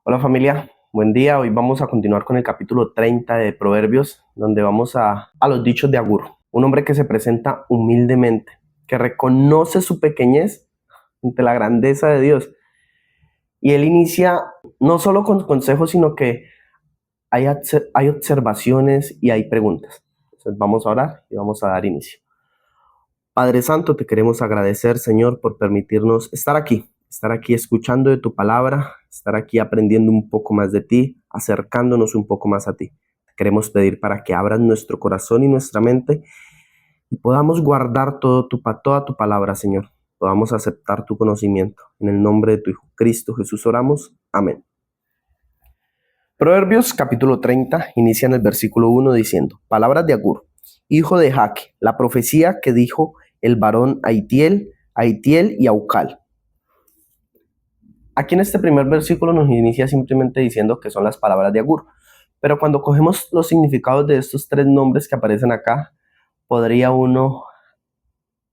Hola familia, buen día. Hoy vamos a continuar con el capítulo 30 de Proverbios, donde vamos a los dichos de Agur, un hombre que se presenta humildemente, que reconoce su pequeñez ante la grandeza de Dios. Y él inicia no solo con consejos, sino que hay observaciones y hay preguntas. Entonces vamos a orar y vamos a dar inicio. Padre Santo, te queremos agradecer, Señor, por permitirnos estar aquí escuchando de tu palabra, estar aquí aprendiendo un poco más de ti, acercándonos un poco más a ti. Te queremos pedir para que abras nuestro corazón y nuestra mente y podamos guardar toda tu palabra, Señor. Podamos aceptar tu conocimiento. En el nombre de tu Hijo Cristo Jesús oramos. Amén. Proverbios capítulo 30 inicia en el versículo 1 diciendo: palabras de Agur, hijo de Jaque, la profecía que dijo el varón Aitiel y Aucal. Aquí en este primer versículo nos inicia simplemente diciendo que son las palabras de Agur, pero cuando cogemos los significados de estos tres nombres que aparecen acá, podría uno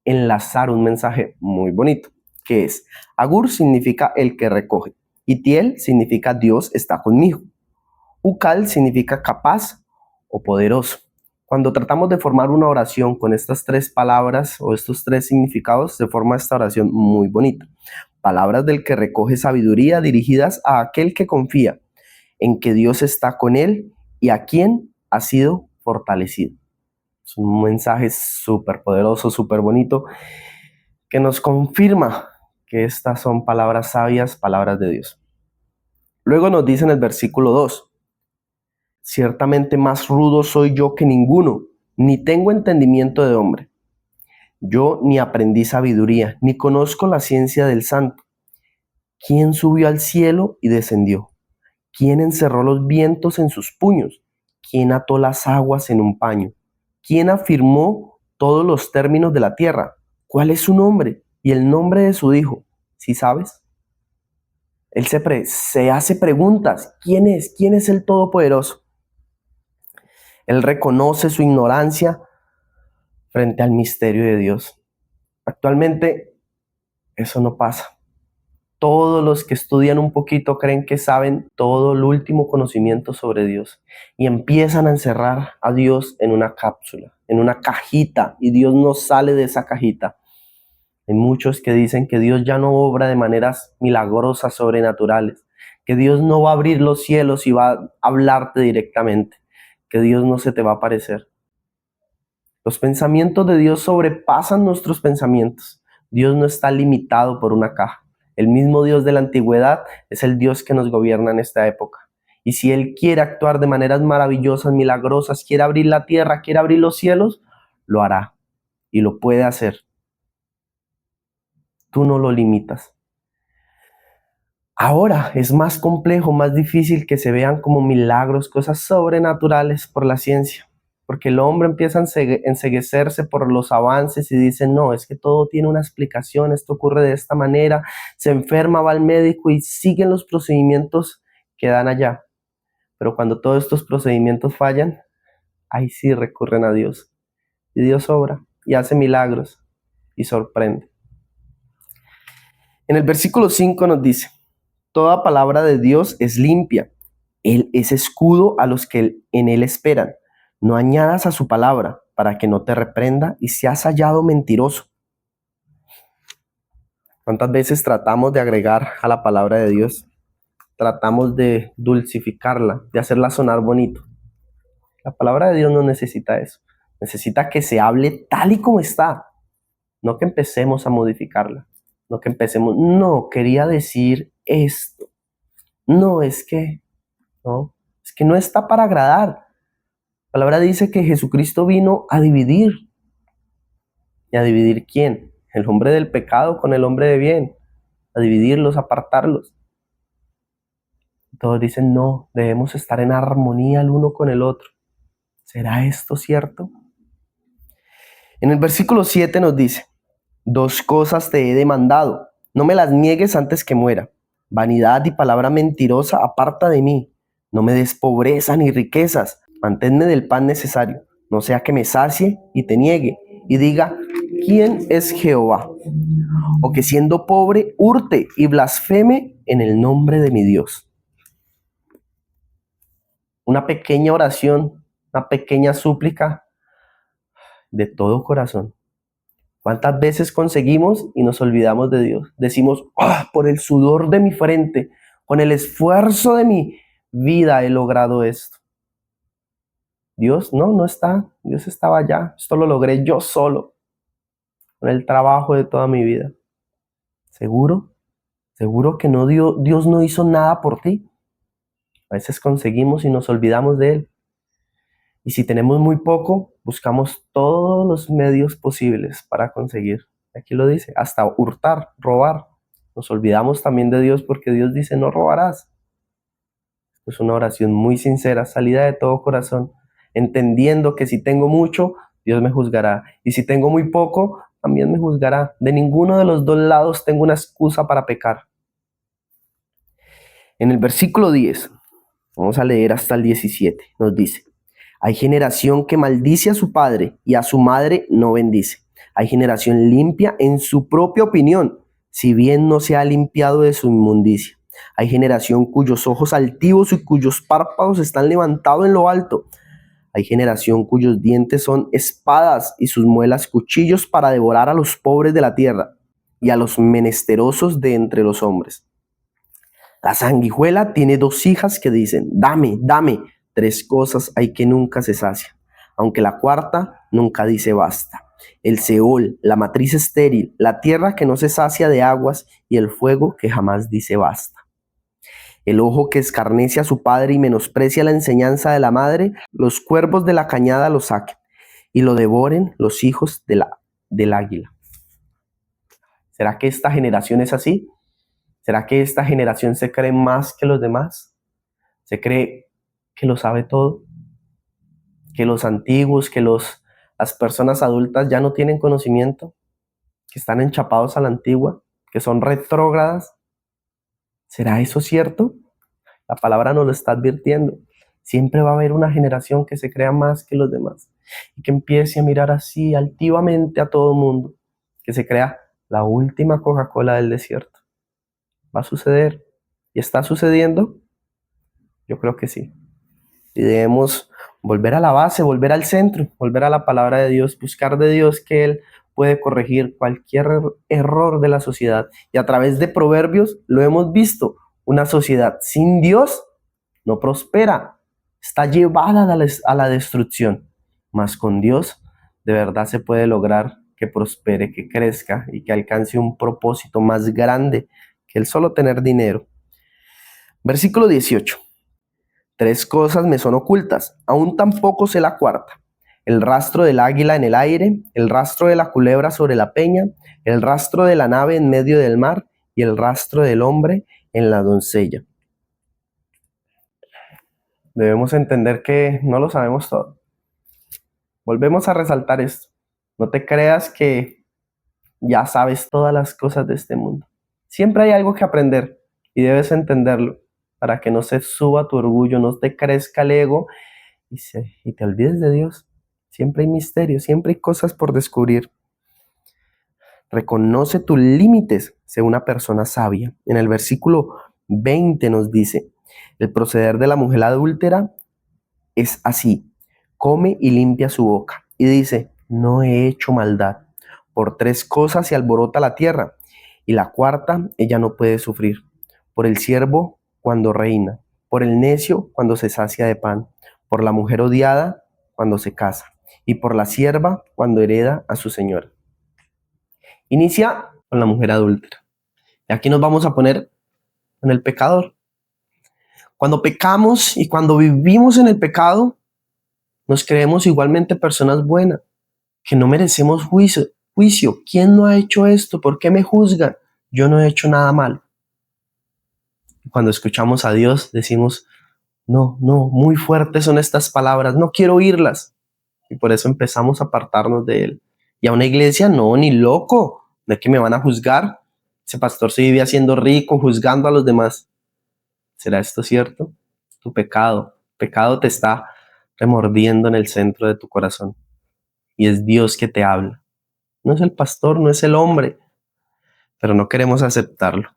enlazar un mensaje muy bonito, que es: Agur significa el que recoge, Itiel significa Dios está conmigo, Ucal significa capaz o poderoso. Cuando tratamos de formar una oración con estas tres palabras o estos tres significados, se forma esta oración muy bonita. Palabras del que recoge sabiduría dirigidas a aquel que confía en que Dios está con él y a quien ha sido fortalecido. Es un mensaje súper poderoso, súper bonito, que nos confirma que estas son palabras sabias, palabras de Dios. Luego nos dice en el versículo 2: ciertamente más rudo soy yo que ninguno, ni tengo entendimiento de hombre. Yo ni aprendí sabiduría, ni conozco la ciencia del santo. ¿Quién subió al cielo y descendió? ¿Quién encerró los vientos en sus puños? ¿Quién ató las aguas en un paño? ¿Quién afirmó todos los términos de la tierra? ¿Cuál es su nombre y el nombre de su hijo? ¿Sí sabes? Él se hace preguntas. ¿Quién es? ¿Quién es el Todopoderoso? Él reconoce su ignorancia frente al misterio de Dios. Actualmente eso no pasa. Todos los que estudian un poquito creen que saben todo el último conocimiento sobre Dios y empiezan a encerrar a Dios en una cápsula, en una cajita, y Dios no sale de esa cajita. Hay muchos que dicen que Dios ya no obra de maneras milagrosas, sobrenaturales, que Dios no va a abrir los cielos y va a hablarte directamente, que Dios no se te va a aparecer. Los pensamientos de Dios sobrepasan nuestros pensamientos. Dios no está limitado por una caja. El mismo Dios de la antigüedad es el Dios que nos gobierna en esta época. Y si Él quiere actuar de maneras maravillosas, milagrosas, quiere abrir la tierra, quiere abrir los cielos, lo hará y lo puede hacer. Tú no lo limitas. Ahora es más complejo, más difícil que se vean como milagros, cosas sobrenaturales por la ciencia. Porque el hombre empieza a enceguecerse por los avances y dice: no, es que todo tiene una explicación, esto ocurre de esta manera, se enferma, va al médico y siguen los procedimientos que dan allá. Pero cuando todos estos procedimientos fallan, ahí sí recurren a Dios. Y Dios obra y hace milagros y sorprende. En el versículo 5 nos dice: toda palabra de Dios es limpia. Él es escudo a los que en Él esperan. No añadas a su palabra para que no te reprenda y seas hallado mentiroso. ¿Cuántas veces tratamos de agregar a la palabra de Dios? Tratamos de dulcificarla, de hacerla sonar bonito. La palabra de Dios no necesita eso. Necesita que se hable tal y como está. No que empecemos a modificarla. No que empecemos: no, quería decir esto. No, es que no está para agradar. La palabra dice que Jesucristo vino a dividir. ¿Y a dividir quién? El hombre del pecado con el hombre de bien. A dividirlos, apartarlos. Todos dicen: no, debemos estar en armonía el uno con el otro. ¿Será esto cierto? En el versículo 7 nos dice: dos cosas te he demandado, no me las niegues antes que muera. Vanidad y palabra mentirosa aparta de mí. No me des pobreza ni riquezas, manténme del pan necesario, no sea que me sacie y te niegue y diga: ¿quién es Jehová? O que siendo pobre hurte y blasfeme en el nombre de mi Dios. una pequeña oración, una pequeña súplica de todo corazón. ¿Cuántas veces conseguimos y nos olvidamos de Dios? Decimos, por el sudor de mi frente, con el esfuerzo de mi vida he logrado esto. Dios no está. Dios estaba allá. Esto lo logré yo solo, con el trabajo de toda mi vida. ¿Seguro? ¿Seguro que Dios no hizo nada por ti? A veces conseguimos y nos olvidamos de Él. Y si tenemos muy poco, buscamos todos los medios posibles para conseguir. Aquí lo dice, hasta hurtar, robar. Nos olvidamos también de Dios porque Dios dice, no robarás. Es una oración muy sincera, salida de todo corazón, entendiendo que si tengo mucho, Dios me juzgará. Y si tengo muy poco, también me juzgará. De ninguno de los dos lados tengo una excusa para pecar. En el versículo 10, vamos a leer hasta el 17, nos dice, hay generación que maldice a su padre y a su madre no bendice. Hay generación limpia en su propia opinión, si bien no se ha limpiado de su inmundicia. Hay generación cuyos ojos altivos y cuyos párpados están levantados en lo alto. Hay generación cuyos dientes son espadas y sus muelas cuchillos para devorar a los pobres de la tierra y a los menesterosos de entre los hombres. La sanguijuela tiene dos hijas que dicen, dame, dame. Tres cosas hay que nunca se sacian, aunque la cuarta nunca dice basta. El Seol, la matriz estéril, la tierra que no se sacia de aguas y el fuego que jamás dice basta. El ojo que escarnece a su padre y menosprecia la enseñanza de la madre, los cuervos de la cañada lo saquen y lo devoren los hijos del águila. ¿Será que esta generación es así? ¿Será que esta generación se cree más que los demás? ¿Se cree que lo sabe todo? ¿Que los antiguos, las personas adultas ya no tienen conocimiento? ¿Que están enchapados a la antigua? ¿Que son retrógradas? ¿Será eso cierto? La palabra nos lo está advirtiendo. Siempre va a haber una generación que se crea más que los demás y que empiece a mirar así altivamente a todo el mundo, que se crea la última Coca-Cola del desierto. ¿Va a suceder? ¿Y está sucediendo? Yo creo que sí. Y debemos volver a la base, volver al centro, volver a la palabra de Dios, buscar de Dios que Él puede corregir cualquier error de la sociedad. Y a través de Proverbios lo hemos visto. Una sociedad sin Dios no prospera, está llevada a la destrucción. Mas con Dios de verdad se puede lograr que prospere, que crezca y que alcance un propósito más grande que el solo tener dinero. Versículo 18. Tres cosas me son ocultas, aún tampoco sé la cuarta. El rastro del águila en el aire, el rastro de la culebra sobre la peña, el rastro de la nave en medio del mar y el rastro del hombre en la doncella. Debemos entender que no lo sabemos todo. Volvemos a resaltar esto. No te creas que ya sabes todas las cosas de este mundo. Siempre hay algo que aprender y debes entenderlo para que no se suba tu orgullo, no te crezca el ego y te olvides de Dios. Siempre hay misterios, siempre hay cosas por descubrir. Reconoce tus límites, sé una persona sabia. En el versículo 20 nos dice, el proceder de la mujer adúltera es así, come y limpia su boca. Y dice, no he hecho maldad. Por tres cosas se alborota la tierra, y la cuarta ella no puede sufrir. Por el siervo cuando reina, por el necio cuando se sacia de pan, por la mujer odiada cuando se casa, y por la sierva cuando hereda a su señora. Inicia con la mujer adúltera. Y aquí nos vamos a poner en el pecador. Cuando pecamos y cuando vivimos en el pecado, nos creemos igualmente personas buenas, que no merecemos juicio. ¿Quién no ha hecho esto? ¿Por qué me juzgan? Yo no he hecho nada malo. Cuando escuchamos a Dios decimos, no, muy fuertes son estas palabras, no quiero oírlas. Y por eso empezamos a apartarnos de Él. Y a una iglesia, no, ni loco, ¿de qué me van a juzgar? Ese pastor se vive haciendo rico, juzgando a los demás. ¿Será esto cierto? Tu pecado te está remordiendo en el centro de tu corazón. Y es Dios que te habla. No es el pastor, no es el hombre, pero no queremos aceptarlo.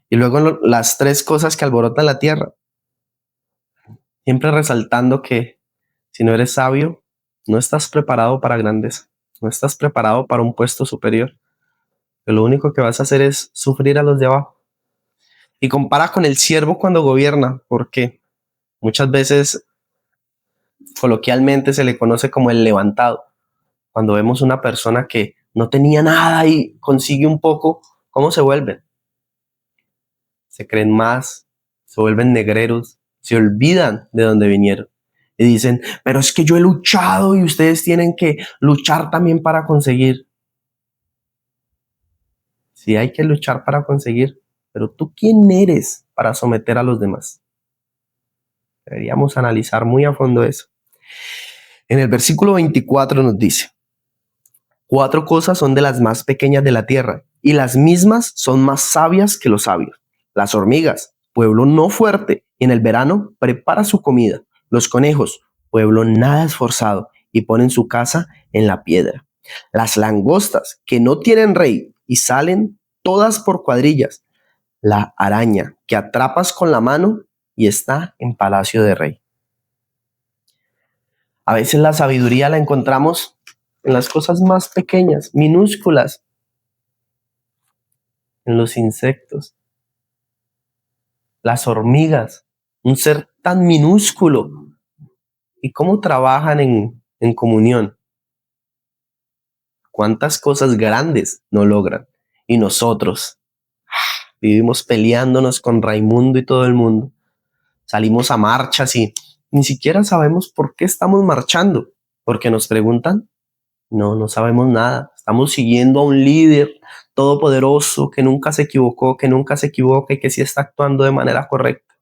Y luego las tres cosas que alborotan la tierra. Siempre resaltando que si no eres sabio, no estás preparado para grandeza, no estás preparado para un puesto superior. Que lo único que vas a hacer es sufrir a los de abajo. Y compara con el siervo cuando gobierna, porque muchas veces coloquialmente se le conoce como el levantado. Cuando vemos una persona que no tenía nada y consigue un poco, ¿cómo se vuelven? Se creen más, se vuelven negreros, se olvidan de dónde vinieron. Y dicen, pero es que yo he luchado y ustedes tienen que luchar también para conseguir. Sí, hay que luchar para conseguir, pero ¿tú quién eres para someter a los demás? Deberíamos analizar muy a fondo eso. En el versículo 24 nos dice, 4 cosas son de las más pequeñas de la tierra, y las mismas son más sabias que los sabios. Las hormigas, pueblo no fuerte, y en el verano prepara su comida. Los conejos, pueblo nada esforzado, y ponen su casa en la piedra. Las langostas, que no tienen rey, y salen todas por cuadrillas. La araña, que atrapas con la mano, y está en palacio de rey. A veces la sabiduría la encontramos en las cosas más pequeñas, minúsculas, en los insectos, las hormigas, un ser tan minúsculo. ¿Y cómo trabajan en comunión? ¿Cuántas cosas grandes no logran? Y nosotros vivimos peleándonos con Raimundo y todo el mundo. Salimos a marchas y ni siquiera sabemos por qué estamos marchando. Porque nos preguntan, no sabemos nada. Estamos siguiendo a un líder todopoderoso que nunca se equivocó, que nunca se equivoca y que sí está actuando de manera correcta.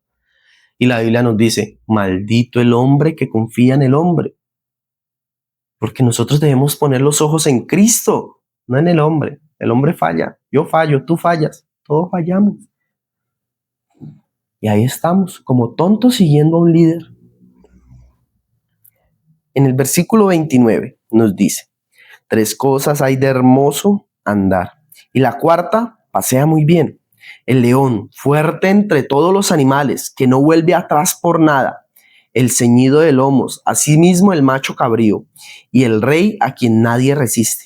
Y la Biblia nos dice, maldito el hombre que confía en el hombre. Porque nosotros debemos poner los ojos en Cristo, no en el hombre. El hombre falla, yo fallo, tú fallas, todos fallamos. Y ahí estamos, como tontos siguiendo a un líder. En el versículo 29 nos dice, 3 cosas hay de hermoso andar, y la cuarta pasea muy bien. El león, fuerte entre todos los animales, que no vuelve atrás por nada. El ceñido de lomos, asimismo el macho cabrío, y el rey a quien nadie resiste.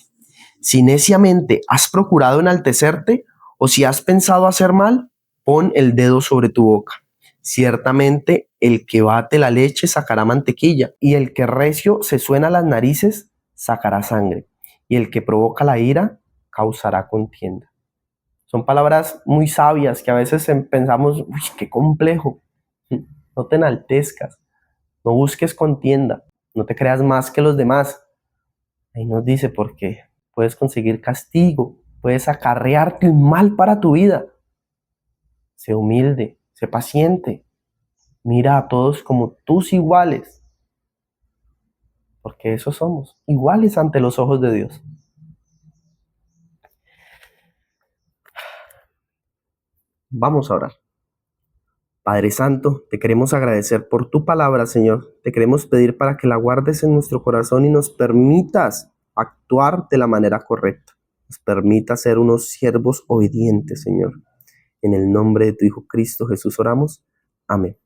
Si neciamente has procurado enaltecerte, o si has pensado hacer mal, pon el dedo sobre tu boca. Ciertamente el que bate la leche sacará mantequilla, y el que recio se suena las narices sacará sangre, y el que provoca la ira causará contienda. Son palabras muy sabias que a veces pensamos, uy, qué complejo. No te enaltezcas, no busques contienda, no te creas más que los demás. Ahí nos dice porque puedes conseguir castigo, puedes acarrearte un mal para tu vida. Sé humilde, sé paciente, mira a todos como tus iguales, porque eso somos, iguales ante los ojos de Dios. Vamos a orar. Padre Santo, te queremos agradecer por tu palabra, Señor. Te queremos pedir para que la guardes en nuestro corazón y nos permitas actuar de la manera correcta. Nos permitas ser unos siervos obedientes, Señor. En el nombre de tu Hijo Cristo Jesús oramos. Amén.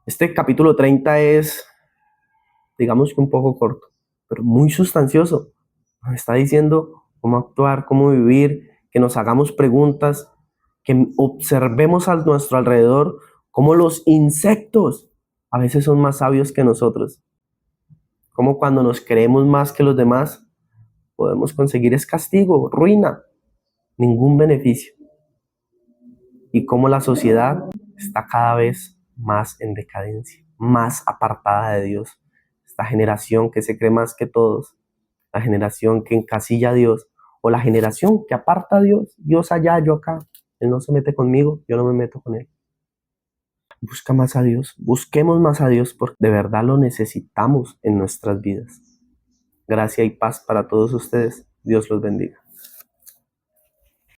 Este capítulo 30 es, digamos que un poco corto, pero muy sustancioso. Nos está diciendo cómo actuar, cómo vivir, que nos hagamos preguntas, que observemos a nuestro alrededor cómo los insectos a veces son más sabios que nosotros. Como cuando nos creemos más que los demás, podemos conseguir es castigo, ruina, ningún beneficio. Y cómo la sociedad está cada vez más en decadencia, más apartada de Dios. Esta generación que se cree más que todos, la generación que encasilla a Dios, o la generación que aparta a Dios, Dios allá, yo acá. Él no se mete conmigo, yo no me meto con él. Busca más a Dios, busquemos más a Dios porque de verdad lo necesitamos en nuestras vidas. Gracia y paz para todos ustedes. Dios los bendiga.